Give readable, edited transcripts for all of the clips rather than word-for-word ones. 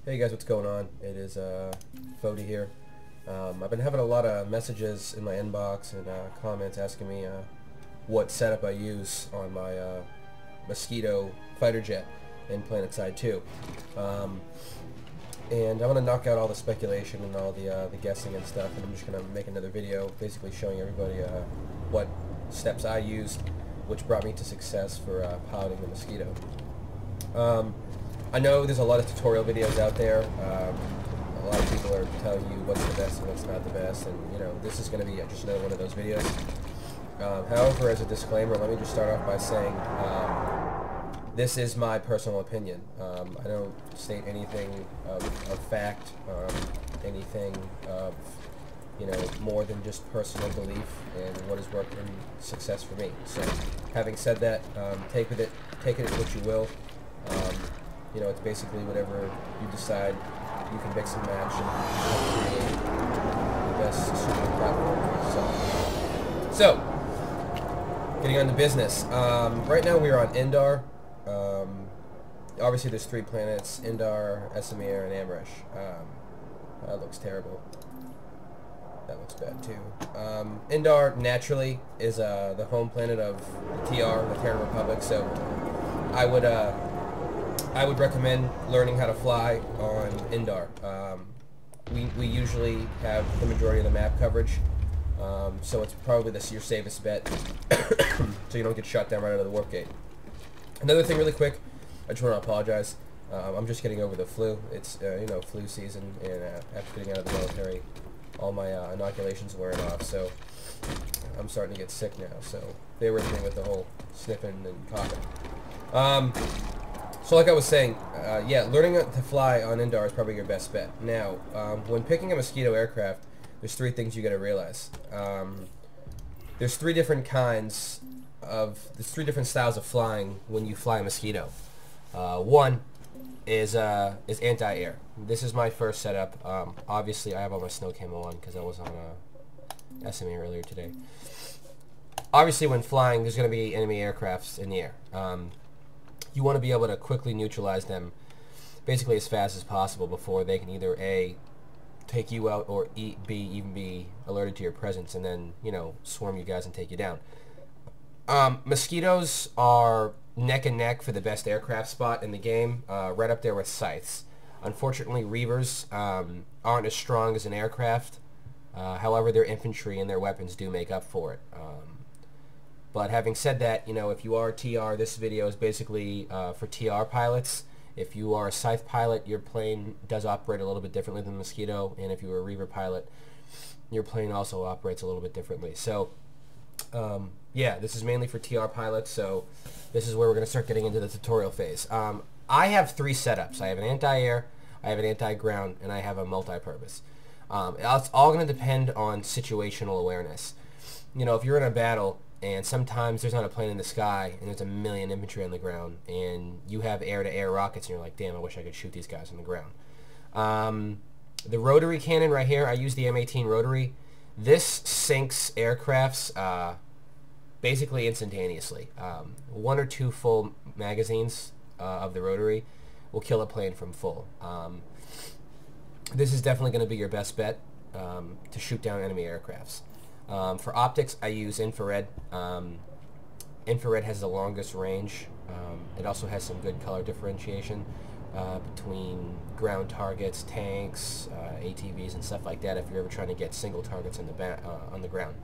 Hey guys, what's going on? It is Fody here. I've been having a lot of messages in my inbox and comments asking me what setup I use on my Mosquito fighter jet in Planetside 2. And I want to knock out all the speculation and all the guessing and stuff, and I'm just going to make another video basically showing everybody what steps I used, which brought me to success for piloting the Mosquito. I know there's a lot of tutorial videos out there. A lot of people are telling you what's the best and what's not the best, and you know, this is going to be just another one of those videos. However, as a disclaimer, let me just start off by saying this is my personal opinion. I don't state anything of fact, anything of more than just personal belief and what has worked in success for me. So, having said that, take it what you will. It's basically whatever you decide. You can mix and match and create the best suitable platform for yourself. So, getting on to business. Right now we are on Indar. Obviously there's 3 planets: Indar, Esamir, and Amresh. That looks terrible. That looks bad too. Indar naturally is the home planet of the TR, the Terran Republic, so I would recommend learning how to fly on Indar. We usually have the majority of the map coverage, so it's probably your safest bet, so you don't get shot down right out of the warp gate. Another thing really quick, I just want to apologize. I'm just getting over the flu. It's flu season, and after getting out of the military, all my inoculations are wearing off, so I'm starting to get sick now, so bear with me with the whole sniffing and coughing. So like I was saying, yeah, learning to fly on Indar is probably your best bet. Now, when picking a Mosquito aircraft, there's 3 things you got to realize. There's 3 different styles of flying when you fly a Mosquito. One is anti-air. This is my first setup. Obviously, I have all my snow camo on because I was on SMA earlier today. Obviously, when flying, there's going to be enemy aircrafts in the air. You want to be able to quickly neutralize them basically as fast as possible before they can either A, take you out, or B, even be alerted to your presence and then, swarm you guys and take you down. Mosquitoes are neck and neck for the best aircraft spot in the game, right up there with Scythes. Unfortunately, Reavers aren't as strong as an aircraft. However, their infantry and their weapons do make up for it. But having said that, if you are TR, this video is basically for TR pilots. If you are a Scythe pilot, your plane does operate a little bit differently than Mosquito, and if you are a Reaver pilot, your plane also operates a little bit differently. So, yeah, this is mainly for TR pilots, so this is where we're going to start getting into the tutorial phase. I have 3 setups. I have an anti-air, I have an anti-ground, and I have a multi-purpose. It's all going to depend on situational awareness. If you're in a battle, and sometimes there's not a plane in the sky, and there's a million infantry on the ground, and you have air-to-air rockets, and you're like, damn, I wish I could shoot these guys on the ground. The rotary cannon right here, I use the M18 rotary. This sinks aircrafts basically instantaneously. 1 or 2 full magazines of the rotary will kill a plane from full. This is definitely going to be your best bet to shoot down enemy aircrafts. For optics, I use infrared. Infrared has the longest range. It also has some good color differentiation between ground targets, tanks, ATVs, and stuff like that if you're ever trying to get single targets on the ground.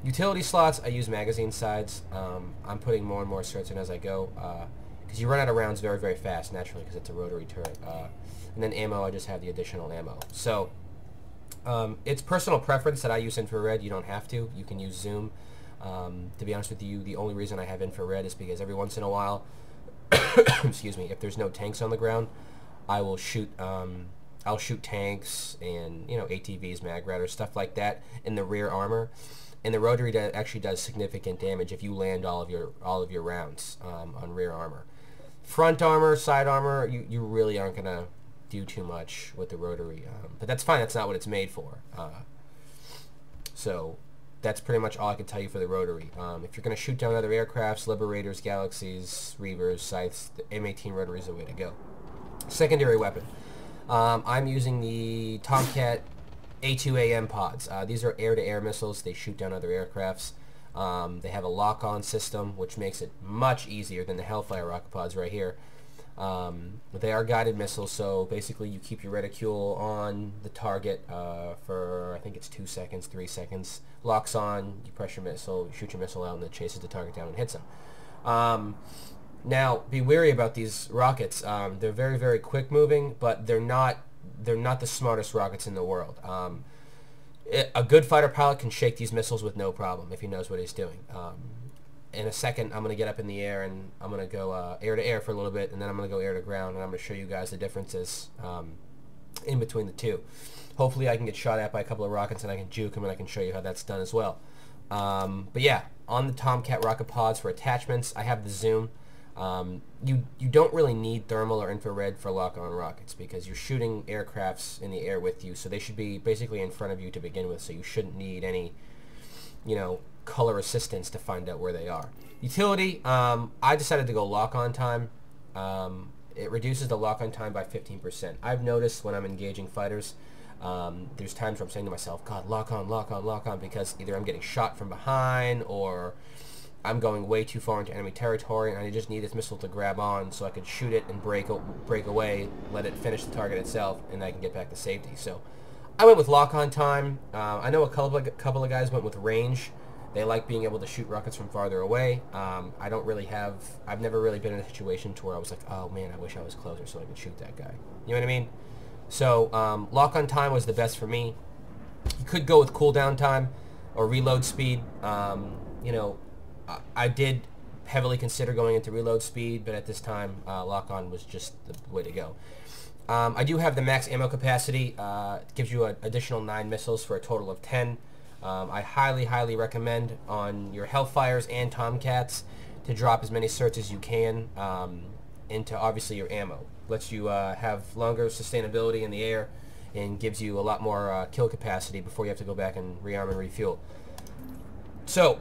Utility slots, I use magazine sides. I'm putting more and more certs in as I go because you run out of rounds very, very fast, naturally, because it's a rotary turret. And then ammo, I just have the additional ammo. So, it's personal preference that I use infrared. You don't have to. You can use zoom. To be honest with you, the only reason I have infrared is because every once in a while, excuse me, if there's no tanks on the ground, I will shoot. I'll shoot tanks and ATVs, mag ratters, stuff like that in the rear armor. And the rotary actually does significant damage if you land all of your rounds on rear armor. Front armor, side armor, you really aren't gonna do too much with the rotary, but that's fine. That's not what it's made for. So that's pretty much all I can tell you for the rotary. If you're going to shoot down other aircrafts, Liberators, Galaxies, Reavers, Scythes, the M18 rotary is the way to go. Secondary weapon. I'm using the Tomcat A2AM pods. These are air-to-air missiles. They shoot down other aircrafts. They have a lock-on system, which makes it much easier than the Hellfire rocket pods right here. They are guided missiles, so basically you keep your reticule on the target for, I think it's 2 seconds, 3 seconds. Locks on, you press your missile, you shoot your missile out, and it chases the target down and hits them. Now, be wary about these rockets. They're very, very quick moving, but they're not the smartest rockets in the world. A good fighter pilot can shake these missiles with no problem if he knows what he's doing. In a second, I'm going to get up in the air and I'm going to go air-to-air for a little bit, and then I'm going to go air-to-ground, and I'm going to show you guys the differences in between the two. Hopefully I can get shot at by a couple of rockets and I can juke them, and I can show you how that's done as well. But yeah, on the Tomcat rocket pods for attachments, I have the zoom. You don't really need thermal or infrared for lock-on rockets because you're shooting aircrafts in the air with you, so they should be basically in front of you to begin with, so you shouldn't need any, color assistance to find out where they are. Utility, I decided to go lock-on time. It reduces the lock-on time by 15%. I've noticed when I'm engaging fighters, there's times where I'm saying to myself, God, lock on, lock on, lock on, because either I'm getting shot from behind or I'm going way too far into enemy territory and I just need this missile to grab on so I could shoot it and break away, let it finish the target itself, and I can get back to safety. So I went with lock-on time. I know a couple of guys went with range. They like being able to shoot rockets from farther away. I've never really been in a situation to where I was like, oh man, I wish I was closer so I could shoot that guy. You know what I mean? So lock-on time was the best for me. You could go with cooldown time or reload speed. I did heavily consider going into reload speed, but at this time, lock-on was just the way to go. I do have the max ammo capacity. It gives you an additional 9 missiles for a total of 10. I highly, highly recommend on your Hellfires and Tomcats to drop as many certs as you can into obviously your ammo. Lets you have longer sustainability in the air and gives you a lot more kill capacity before you have to go back and rearm and refuel. So,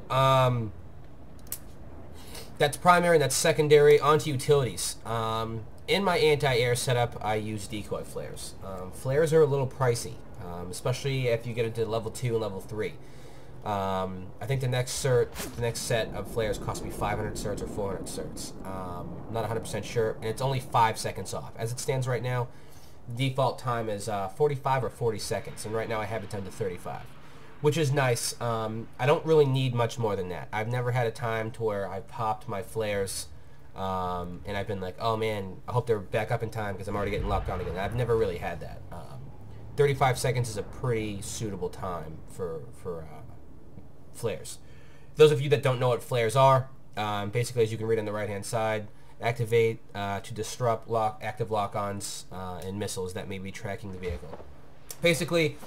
that's primary and that's secondary. On to utilities. In my anti-air setup, I use decoy flares. Flares are a little pricey, especially if you get into level 2 and level 3. I think the next set of flares cost me 500 certs or 400 certs. Not 100% sure, and it's only 5 seconds off. As it stands right now, the default time is 45 or 40 seconds, and right now I have it down to 35. Which is nice. I don't really need much more than that. I've never had a time to where I've popped my flares and I've been like, oh man, I hope they're back up in time because I'm already getting locked on again. I've never really had that. 35 seconds is a pretty suitable time for flares. Those of you that don't know what flares are, basically, as you can read on the right-hand side, activate to disrupt active lock-ons and missiles that may be tracking the vehicle. Basically,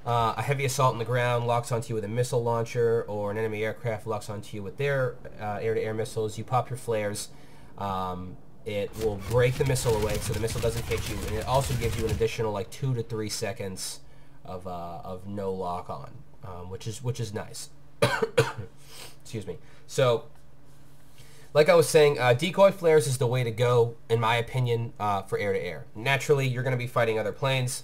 a heavy assault on the ground locks onto you with a missile launcher, or an enemy aircraft locks onto you with their air-to-air missiles. You pop your flares. It will break the missile away so the missile doesn't hit you, and it also gives you an additional like 2 to 3 seconds of no lock-on, which is nice. Excuse me. So, like I was saying, decoy flares is the way to go, in my opinion, for air-to-air. Naturally, you're going to be fighting other planes.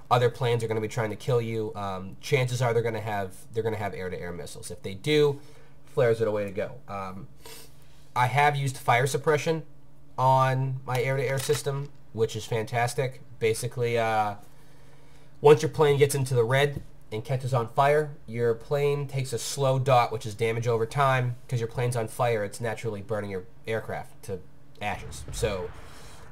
Other planes are going to be trying to kill you. Chances are they're going to have air-to-air missiles. If they do, flares are the way to go. I have used fire suppression on my air-to-air system, which is fantastic. Basically, once your plane gets into the red and catches on fire, your plane takes a slow dot, which is damage over time. Because your plane's on fire, it's naturally burning your aircraft to ashes. So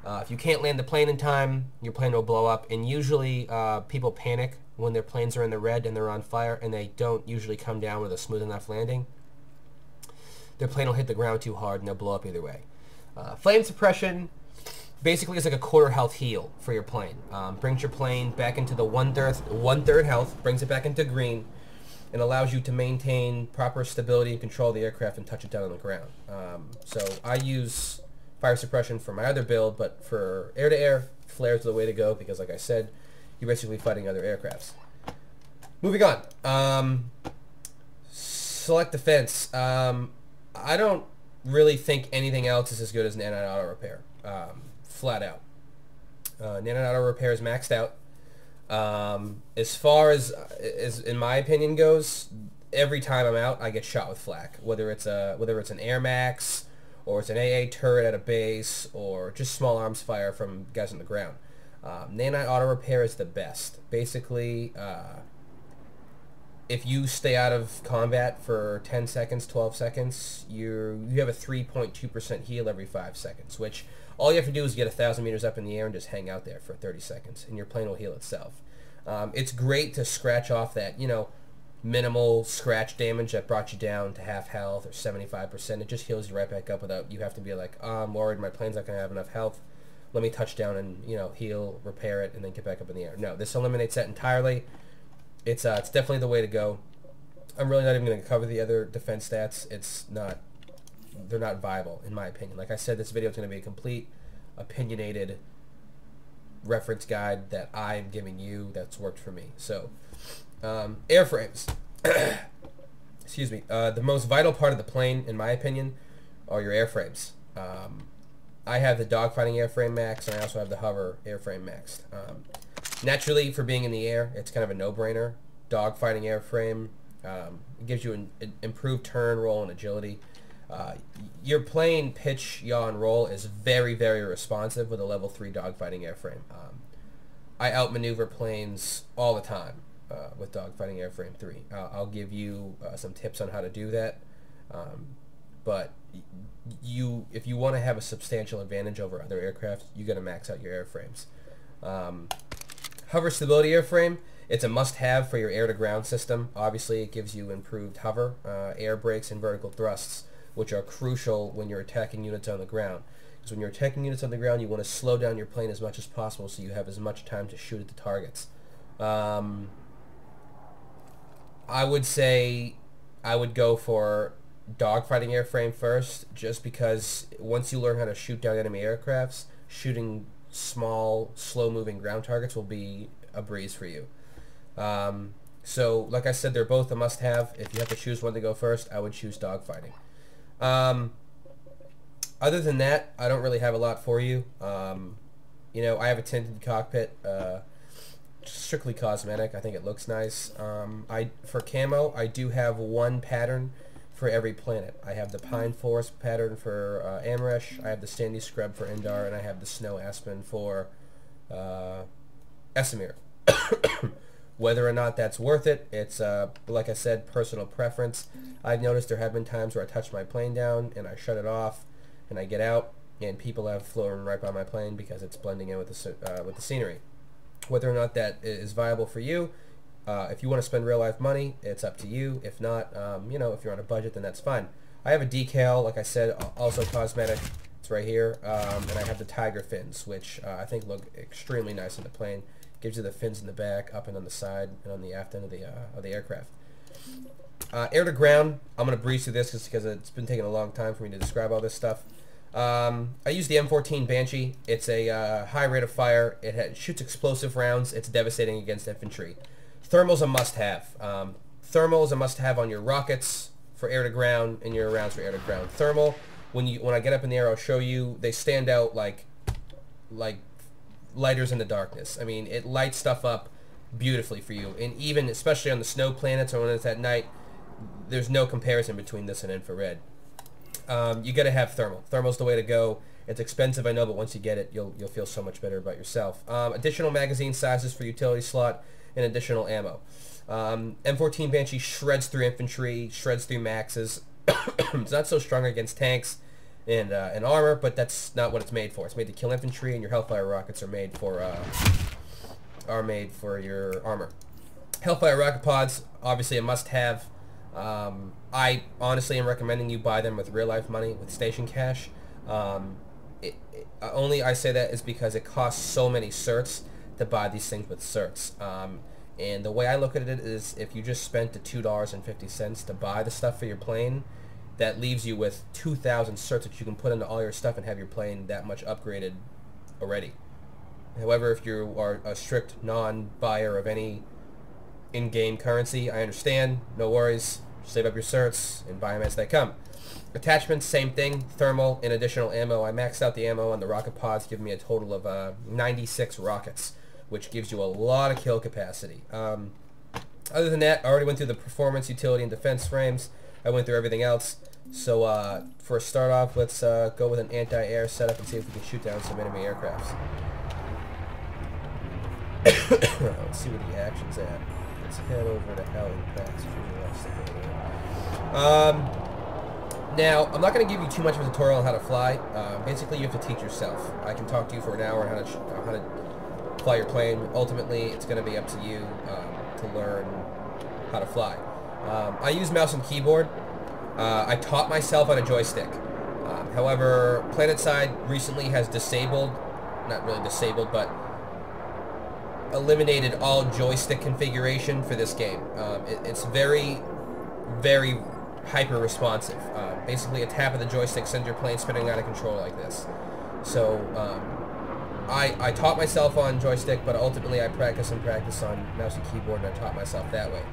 if you can't land the plane in time, your plane will blow up. And usually people panic when their planes are in the red and they're on fire, and they don't usually come down with a smooth enough landing. Their plane will hit the ground too hard and they'll blow up either way. Flame suppression basically is like a quarter health heal for your plane. Brings your plane back into the one-third health, brings it back into green, and allows you to maintain proper stability and control the aircraft and touch it down on the ground. So I use fire suppression for my other build, but for air-to-air, flares are the way to go because, like I said, you're basically fighting other aircrafts. Moving on. Select defense. I don't really think anything else is as good as an anti-auto repair. Flat out. Nano auto repair is maxed out. As far as in my opinion goes, every time I'm out, I get shot with flak. Whether it's an Air Max, or it's an AA turret at a base, or just small arms fire from guys on the ground. Nanite auto repair is the best. Basically, if you stay out of combat for 10 seconds, 12 seconds, you have a 3.2% heal every 5 seconds, which all you have to do is get 1,000 meters up in the air and just hang out there for 30 seconds, and your plane will heal itself. It's great to scratch off that, minimal scratch damage that brought you down to half health or 75%. It just heals you right back up without you have to be like, oh, I'm worried my plane's not going to have enough health. Let me touch down and, heal, repair it, and then get back up in the air. No, this eliminates that entirely. It's definitely the way to go. I'm really not even going to cover the other defense stats. They're not viable, in my opinion. Like I said, this video is going to be a complete, opinionated reference guide that I'm giving you that's worked for me. So, airframes. Excuse me. The most vital part of the plane, in my opinion, are your airframes. I have the dogfighting airframe max, and I also have the hover airframe maxed. Naturally, for being in the air, it's kind of a no-brainer. Dogfighting airframe it gives you an improved turn, roll, and agility. Your plane pitch, yaw, and roll is very, very responsive with a level 3 dogfighting airframe. I outmaneuver planes all the time with dogfighting airframe 3. I'll give you some tips on how to do that. But if you want to have a substantial advantage over other aircraft, you got to max out your airframes. Hover stability airframe, it's a must-have for your air-to-ground system. Obviously, it gives you improved hover, air brakes, and vertical thrusts, which are crucial when you're attacking units on the ground. Because when you're attacking units on the ground, you want to slow down your plane as much as possible so you have as much time to shoot at the targets. I would say I would go for dogfighting airframe first, just because once you learn how to shoot down enemy aircrafts, shooting small, slow-moving ground targets will be a breeze for you. So, like I said, they're both a must-have. If you have to choose one to go first, I would choose dogfighting. Other than that, I don't really have a lot for you. I have a tinted cockpit, strictly cosmetic. I think it looks nice. For camo, I do have one pattern for every planet. I have the Pine Forest pattern for Amresh, I have the Sandy Scrub for Indar, and I have the Snow Aspen for Esamir. Whether or not that's worth it, it's, like I said, personal preference. I've noticed there have been times where I touch my plane down and I shut it off and I get out and people have flown right by my plane because it's blending in with the scenery. Whether or not that is viable for you, if you want to spend real-life money, it's up to you. If not, if you're on a budget, then that's fine. I have a decal, like I said, also cosmetic. It's right here, and I have the tiger fins, which I think look extremely nice on the plane. Gives you the fins in the back, up and on the side, and on the aft end of the aircraft. Air to ground, I'm going to breeze through this just because it's been taking a long time for me to describe all this stuff. I use the M14 Banshee. It's a high rate of fire. It shoots explosive rounds. It's devastating against infantry. Thermal's a must-have. Thermal is a must-have on your rockets for air to ground and your rounds for air to ground. Thermal, when I get up in the air, I'll show you. They stand out like lighters in the darkness. I mean, it lights stuff up beautifully for you. And even, especially on the snow planets or when it's at night, there's no comparison between this and infrared. You got to have thermal. Thermal's the way to go. It's expensive, I know, but once you get it, you'll feel so much better about yourself. Additional magazine sizes for utility slot and additional ammo. M14 Banshee shreds through infantry, shreds through maxes. It's not so strong against tanks and armor, but that's not what it's made for. It's made to kill infantry, and your Hellfire rockets are made for your armor. Hellfire rocket pods, obviously a must-have. I honestly am recommending you buy them with real-life money, with station cash. Only I say that is because it costs so many certs to buy these things with certs. And the way I look at it is, if you just spent the $2.50 to buy the stuff for your plane, that leaves you with 2,000 certs that you can put into all your stuff and have your plane that much upgraded already. However, if you are a strict non-buyer of any in-game currency, I understand, no worries. Save up your certs and buy them as they come. Attachments, same thing. Thermal and additional ammo. I maxed out the ammo on the rocket pods, giving me a total of 96 rockets, which gives you a lot of kill capacity. Other than that, I already went through the performance, utility, and defense frames. I went through everything else. So for a start off, let's go with an anti-air setup and see if we can shoot down some enemy aircrafts. Let's see where the action's at. Let's head over to Howling Pass. Now, I'm not going to give you too much of a tutorial on how to fly. Basically, you have to teach yourself. I can talk to you for an hour on how to fly your plane. Ultimately, it's going to be up to you to learn how to fly. I use mouse and keyboard. I taught myself on a joystick. However, Planetside recently has disabled, not really disabled, but eliminated all joystick configuration for this game. It's very, very hyper responsive. Basically, a tap of the joystick sends your plane spinning out of control like this. So I taught myself on joystick, but ultimately I practice on mouse and keyboard, and I taught myself that way.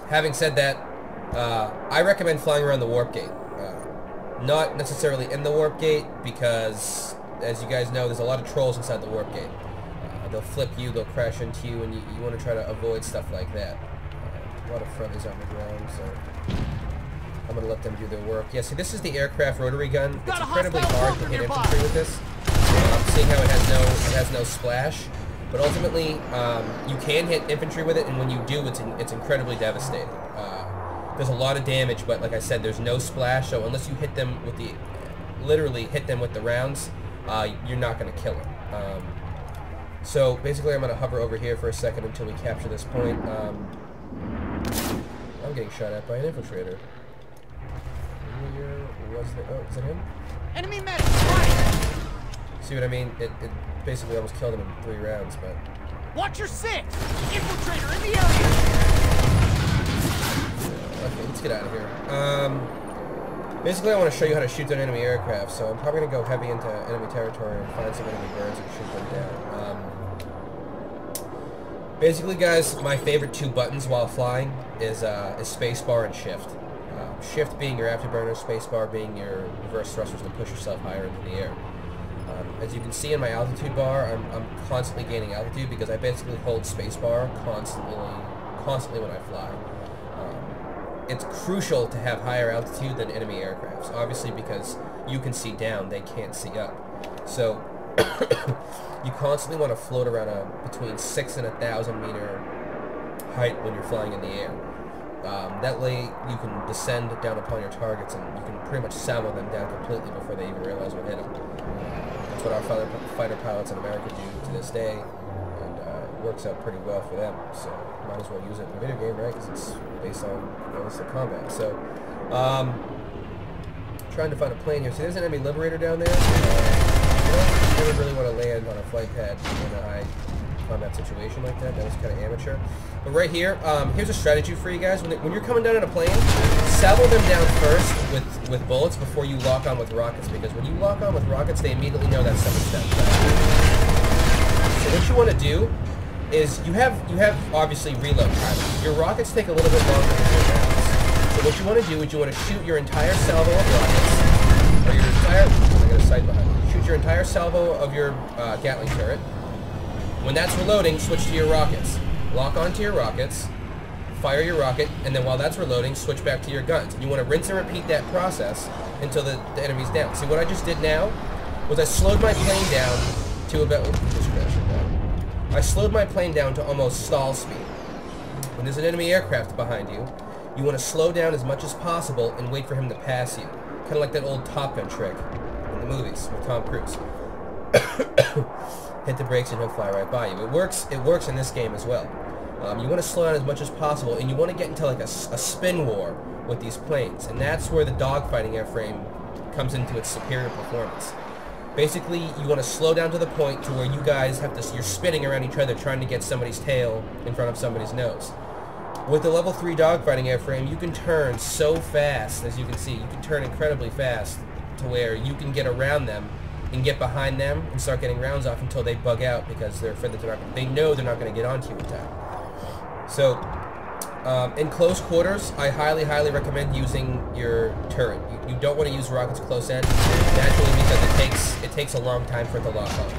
Having said that, I recommend flying around the warp gate. Not necessarily in the warp gate, because as you guys know, there's a lot of trolls inside the warp gate. They'll flip you, they'll crash into you, and you want to try to avoid stuff like that. A lot of friendlies on the ground, so I'm going to let them do their work. Yeah, see, this is the aircraft rotary gun. It's incredibly hard to hit infantry with this. Seeing how it has no splash, but ultimately you can hit infantry with it, and when you do, it's incredibly devastating. There's a lot of damage, but like I said, there's no splash, so unless you hit them with literally hit them with the rounds, you're not going to kill them. So basically, I'm going to hover over here for a second until we capture this point. I'm getting shot at by an infiltrator. Oh, is it him? Enemy medic! Right. See what I mean? It basically almost killed him in 3 rounds, but... Watch your 6! Infiltrator in the area! Okay, let's get out of here. Basically, I want to show you how to shoot down enemy aircraft, so I'm probably going to go heavy into enemy territory and find some enemy birds and shoot them down. Basically, guys, my favorite 2 buttons while flying is spacebar and shift. Shift being your afterburner, spacebar being your reverse thrusters to push yourself higher into the air. As you can see in my altitude bar, I'm constantly gaining altitude because I basically hold spacebar constantly when I fly. It's crucial to have higher altitude than enemy aircrafts, obviously because you can see down, they can't see up. So you constantly want to float around between 6 and 1,000 meter height when you're flying in the air. That way you can descend down upon your targets and you can pretty much salvo them down completely before they even realize what hit them. That's what our fighter pilots in America do to this day, and it works out pretty well for them. So might as well use it in a video game, right? Because it's based on realistic combat. So trying to find a plane here. See, there's an enemy liberator down there. I don't really want to land on a flight pad in a high combat situation like that. That was kind of amateur. But right here, here's a strategy for you guys. When you're coming down in a plane, salvo them down first with bullets before you lock on with rockets, because when you lock on with rockets, they immediately know that someone's down. So what you want to do is you have obviously reload time. Your rockets take a little bit longer than your rounds. So what you want to do is you want to shoot your entire salvo of rockets, or your entire, I got a sight behind me. Shoot your entire salvo of your Gatling turret. When that's reloading, switch to your rockets. Lock onto your rockets, fire your rocket, and then while that's reloading, switch back to your guns. And you want to rinse and repeat that process until the enemy's down. See, what I just did now was I slowed my plane down to about... I slowed my plane down to almost stall speed. When there's an enemy aircraft behind you, you want to slow down as much as possible and wait for him to pass you. Kind of like that old Top Gun trick in the movies with Tom Cruise. Hit the brakes and he'll fly right by you. It works in this game as well. You want to slow down as much as possible, and you want to get into like a spin war with these planes, and that's where the dogfighting airframe comes into its superior performance. Basically, you want to slow down to the point to where you guys you're spinning around each other trying to get somebody's tail in front of somebody's nose. With the level 3 dogfighting airframe, you can turn so fast, as you can see. You can turn incredibly fast to where you can get around them and get behind them and start getting rounds off until they bug out because they're afraid that they know they're not going to get onto you in time. So In close quarters, I highly recommend using your turret. You don't want to use rockets close end, naturally because it takes a long time for it to lock on.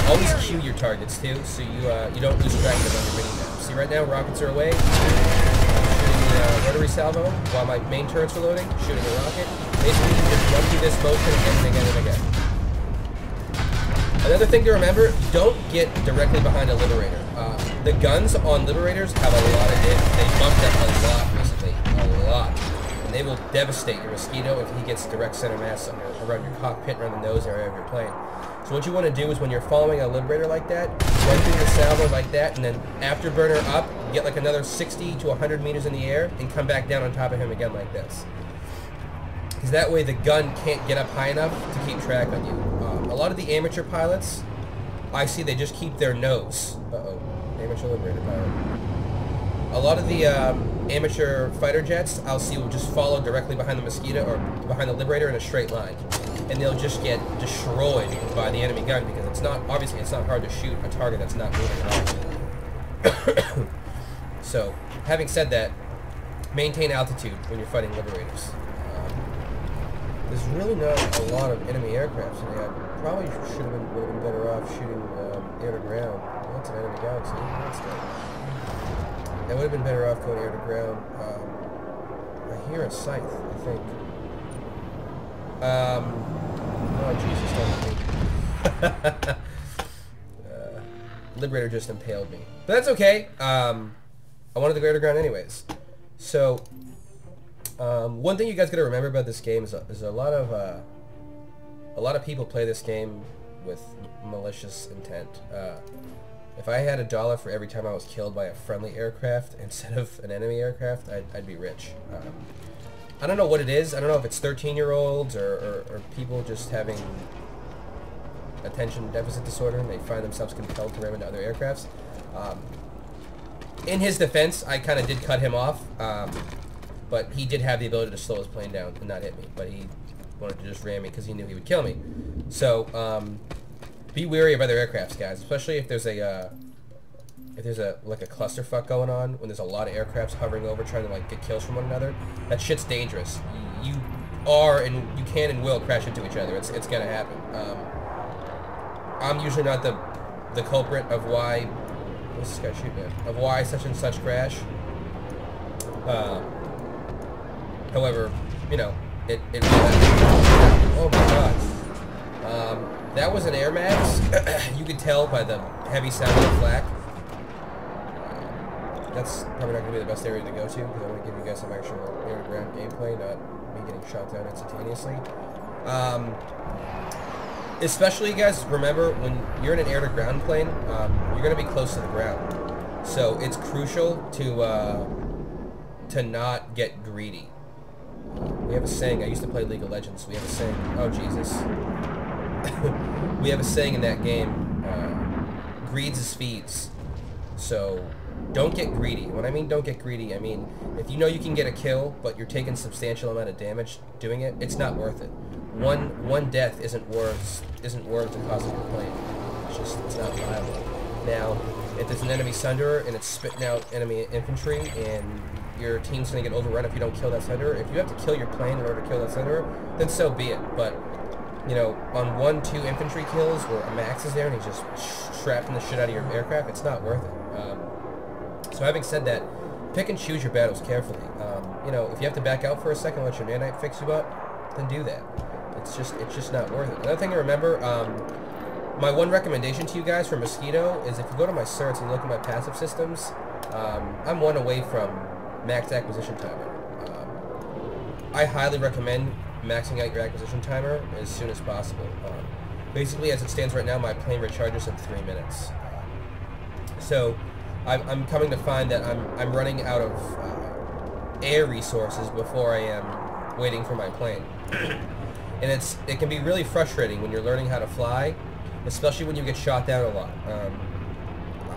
Always cue your targets too, so you don't lose track of them on your mini-map. See, right now rockets are away. I'm shooting the rotary salvo while my main turrets are loading. Shooting a rocket. Basically, you just run through this motion again and again and again. Another thing to remember: don't get directly behind a Liberator. The guns on Liberators have a lot of damage. They bumped up a lot recently, a lot. And they will devastate your Mosquito if he gets direct center mass around your cockpit, around the nose area of your plane. So what you want to do is when you're following a Liberator like that, run through your salvo like that, and then afterburner up, get like another 60 to 100 meters in the air, and come back down on top of him again like this. Because that way the gun can't get up high enough to keep track on you. A lot of the amateur pilots, I see they just keep their nose. Uh-oh. Amateur Liberator pilot. A lot of the amateur fighter jets, I'll see will just follow directly behind the Mosquito or behind the Liberator in a straight line. And they'll just get destroyed by the enemy gun because it's not, obviously it's not hard to shoot a target that's not moving at all. So, having said that, maintain altitude when you're fighting Liberators. There's really not a lot of enemy aircraft today. I probably would have been better off shooting air to ground. Oh, that's an enemy galaxy. That's good. I would have been better off going air to ground. I hear a scythe, I think. Oh, Jesus, don't me. Liberator just impaled me. But that's okay. I wanted to go air to ground anyways. So, one thing you guys gotta remember about this game is a lot of people play this game with malicious intent. If I had $1 for every time I was killed by a friendly aircraft instead of an enemy aircraft, I'd be rich. I don't know what it is. I don't know if it's 13-year-olds or people just having attention deficit disorder and they find themselves compelled to ram into other aircrafts. In his defense, I kind of did cut him off. But he did have the ability to slow his plane down and not hit me. But he wanted to just ram me because he knew he would kill me. So, be wary of other aircrafts, guys. Especially if there's a like a clusterfuck going on, when there's a lot of aircrafts hovering over trying to like get kills from one another. That shit's dangerous. You are and you can and will crash into each other. It's gonna happen. I'm usually not the culprit of why. What's this guy shooting at? Of why such and such crash. However, you know, it oh my god. That was an Air Max. You could tell by the heavy sound of the flak. That's probably not going to be the best area to go to, because I want to give you guys some actual air-to-ground gameplay, not me getting shot down instantaneously. Especially, you guys, remember, when you're in an air-to-ground plane, you're going to be close to the ground. So it's crucial to not get greedy. We have a saying, I used to play League of Legends, we have a saying, oh Jesus. We have a saying in that game, greed's is feeds. So, don't get greedy. When I mean don't get greedy, I mean, if you know you can get a kill, but you're taking substantial amount of damage doing it, it's not worth it. One death isn't worth the cost of your plane. It's not viable. Now, if there's an enemy Sunderer and it's spitting out enemy infantry and your team's going to get overrun if you don't kill that Sunderer, if you have to kill your plane in order to kill that Sunderer, then so be it. But, you know, on 1-2 infantry kills where a Max is there and he's just strapping the shit out of your aircraft, it's not worth it. So having said that, pick and choose your battles carefully. You know, if you have to back out for a second, let your nanite fix you up, then do that. It's just not worth it. Another thing to remember, my one recommendation to you guys for Mosquito is if you go to my certs and look at my passive systems, I'm one away from max acquisition timer. I highly recommend maxing out your acquisition timer as soon as possible. Basically, as it stands right now, my plane recharges in 3 minutes. So, I'm coming to find that I'm running out of air resources before I am waiting for my plane. And it can be really frustrating when you're learning how to fly, especially when you get shot down a lot.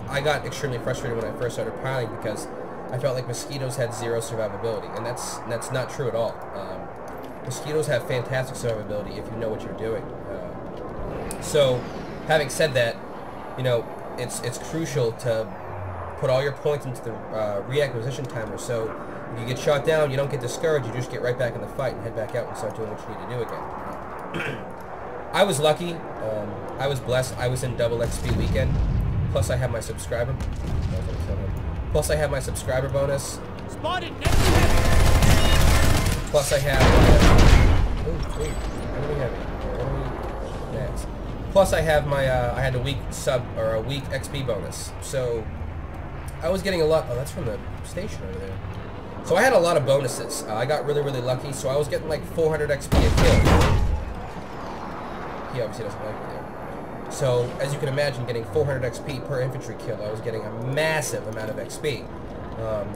I got extremely frustrated when I first started piloting because I felt like Mosquitoes had zero survivability, and that's not true at all. Mosquitoes have fantastic survivability if you know what you're doing. So, having said that, you know, it's crucial to put all your points into the reacquisition timer. So if you get shot down, you don't get discouraged. You just get right back in the fight and head back out and start doing what you need to do again. I was lucky. I was blessed. I was in double XP weekend. Plus, I have my subscriber. Plus, I have my subscriber bonus. Spotted. Plus, I have. What do we have here? Next. Plus, I have my. I had a week a week XP bonus. So, I was getting a lot. Oh, that's from the station over there. So I had a lot of bonuses. I got really, really lucky. So I was getting like 400 XP a kill. He obviously doesn't like me there. So, as you can imagine, getting 400 XP per infantry kill, I was getting a massive amount of XP.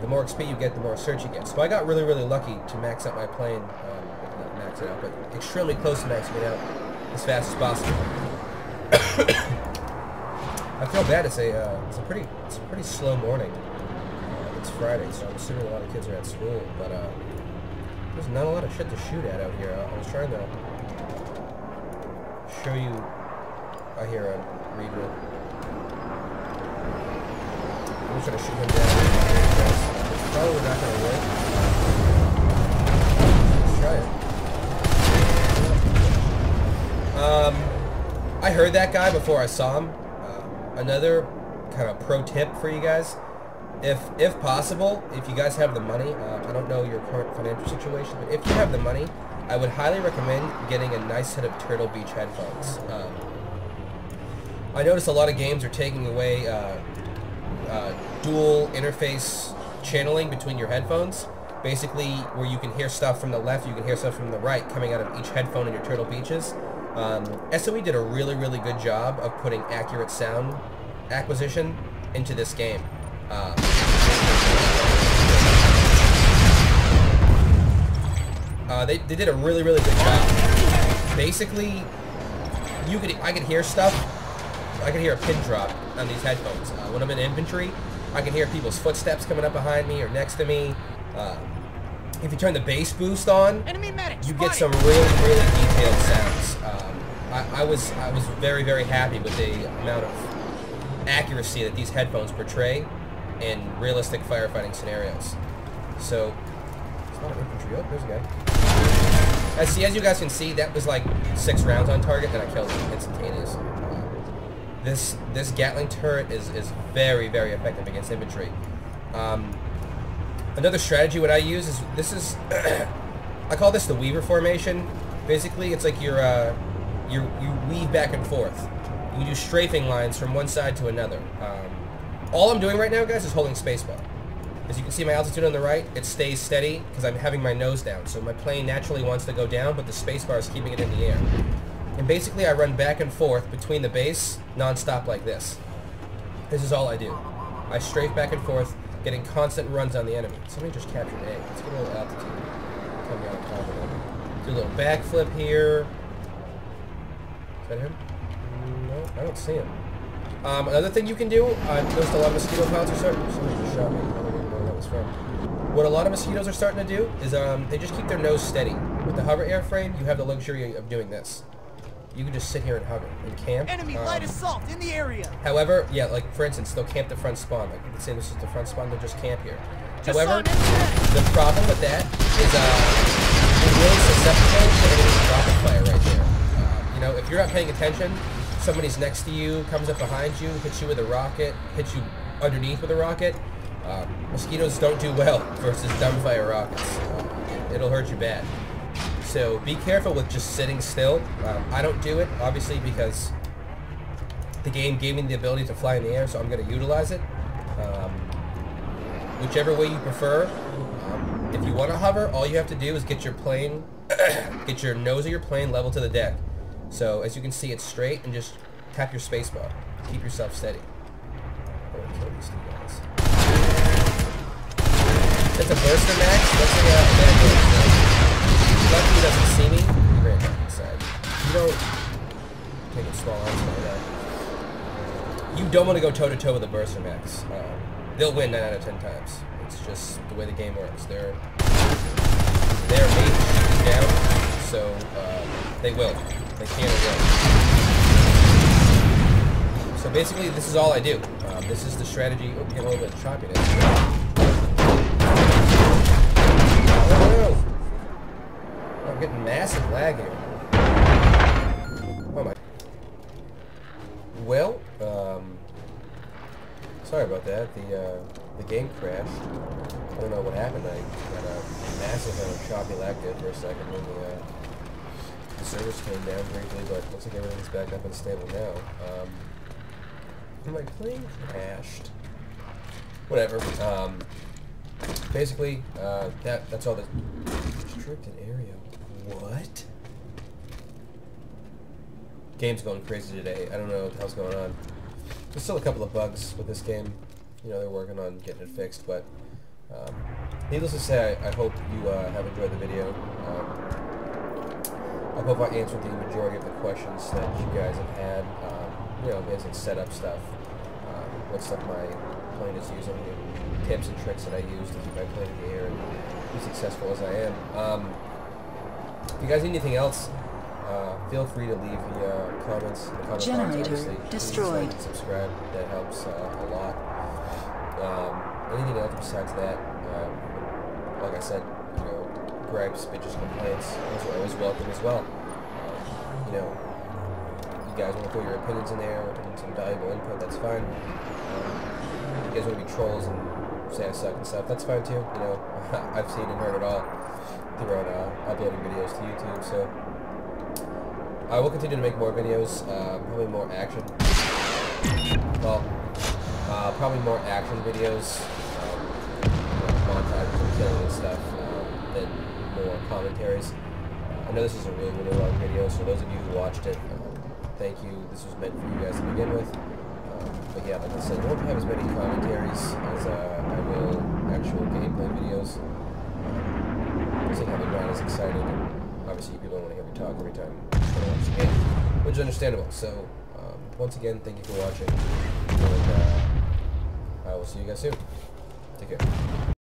The more XP you get, the more search you get. So I got really, really lucky to max out my plane. Not max it out, but extremely close to maxing it out as fast as possible. I feel bad. It's a pretty slow morning. It's Friday, so I'm assuming a lot of kids are at school. But there's not a lot of shit to shoot at out here. I was trying to show you. I hear a Reaver. I'm just gonna shoot him down. It's probably not gonna work. Let's try it. I heard that guy before I saw him. Another kind of pro tip for you guys: if possible, if you guys have the money, I don't know your current financial situation, but if you have the money, I would highly recommend getting a nice set of Turtle Beach headphones. I noticed a lot of games are taking away dual interface channeling between your headphones. Basically, where you can hear stuff from the left, you can hear stuff from the right coming out of each headphone in your Turtle Beaches. SOE did a really, really good job of putting accurate sound acquisition into this game. They did a really, really good job. Basically, I could hear stuff. I can hear a pin drop on these headphones. When I'm in infantry, I can hear people's footsteps coming up behind me or next to me. If you turn the bass boost on, you get some really, really detailed sounds. I was very, very happy with the amount of accuracy that these headphones portray in realistic firefighting scenarios. So, it's not an infantry. Oh, there's a guy. As you guys can see, that was like 6 rounds on target, and I killed him instantaneously. This Gatling turret is very, very effective against infantry. Another strategy what I use is I call this the Weaver formation. Basically, it's like you weave back and forth. You do strafing lines from one side to another. All I'm doing right now, guys, is holding spacebar. As you can see, my altitude on the right, it stays steady because I'm having my nose down. So my plane naturally wants to go down, but the spacebar is keeping it in the air. And basically, I run back and forth between the base non-stop like this. This is all I do. I strafe back and forth, getting constant runs on the enemy. Somebody just captured A. Let's get a little altitude. Coming out on top of them. Do a little backflip here. Is that him? No, I don't see him. Another thing you can do, I've noticed a lot of Mosquito pilots are starting. Somebody just shot me. I don't even know where that was from. What a lot of Mosquitoes are starting to do is they just keep their nose steady. With the hover airframe, you have the luxury of doing this. You can just sit here and hover and camp. Enemy light assault in the area. However, yeah, like for instance, they'll camp the front spawn. Like you can say this is the front spawn, they'll just camp here. However, the problem with that is you're really susceptible to enemy rocket fire right there. You know, if you're not paying attention, somebody's next to you, comes up behind you, hits you with a rocket, hits you underneath with a rocket. Mosquitoes don't do well versus dumbfire rockets. It'll hurt you bad. So be careful with just sitting still. I don't do it, obviously, because the game gave me the ability to fly in the air, so I'm going to utilize it. Whichever way you prefer. If you want to hover, all you have to do is get your plane, get your nose of your plane level to the deck. So as you can see, it's straight, and just tap your spacebar. Keep yourself steady. I'm going to kill these two guys. That's a burster max. Let's say lucky he doesn't see me. He ran back inside. You don't take a small arms like that. You don't want to go toe-to-toe with a burster max. They'll win 9 out of 10 times. It's just the way the game works. They're made to shoot down, so they will. They can or will. So So basically, this is all I do. This is the strategy. Oh, get a little bit of choppiness. Oh, I'm getting massive lag here. Oh my. Well, sorry about that. The game crashed. I don't know what happened. I got a massive amount of choppy lag there for a second when the servers came down briefly, but looks like everything's back up and stable now. My plane crashed. Whatever. Basically, that's all the restricted area. What? Game's going crazy today. I don't know what the hell's going on. There's still a couple of bugs with this game. You know, they're working on getting it fixed, but needless to say, I hope you have enjoyed the video. I hope I answered the majority of the questions that you guys have had. You know, basic setup stuff, what stuff my plane is using, tips and tricks that I use to keep my plane in the air and be successful as I am. If you guys need anything else, feel free to leave the comments in the comment Generator box. Obviously, destroyed. please like and subscribe. That helps a lot. Anything else besides that, like I said, you know, gripes, bitches, complaints, those are always welcome as well. You know, you guys want to throw your opinions in there and some valuable input, that's fine. You guys want to be trolls and say I suck and stuff, that's fine too. You know, I've seen and heard it all throughout uploading videos to YouTube, so I will continue to make more videos, probably more action. Well, probably more action videos, montages and killing and stuff, than more commentaries. I know this is a really, really long video, so those of you who watched it, thank you. This was meant for you guys to begin with. But yeah, like I said, I won't have as many commentaries as I will actual gameplay videos. Because I haven't gotten as exciting, and obviously people don't want to hear me talk every time I watch the game, which is understandable. So, once again, thank you for watching, and I will see you guys soon. Take care.